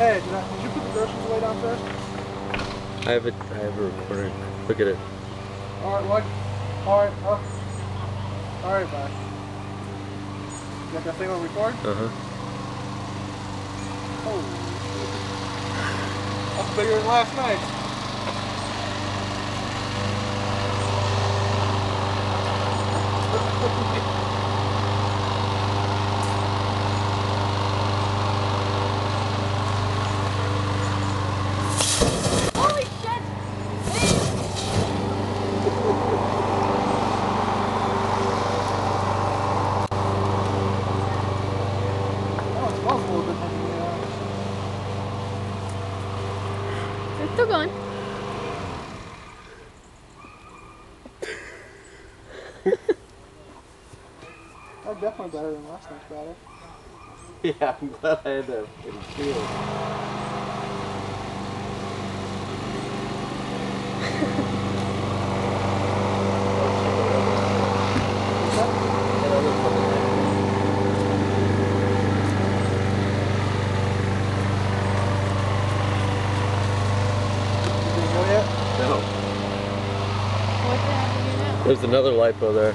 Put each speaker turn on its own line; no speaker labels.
Hey, did you put the groceries away downstairs?
I have a recording. Look at it.
Alright, what? Alright, alright, bye. You got that thing on record?
Uh-huh.
Holy shit. That's bigger than last night.
Holy shit!
Oh, it smells a little bit funny,
It's still going.
That's definitely better than last night's battle.
Yeah, I'm glad I had that feel. No.
What's happening now?
There's another lipo there.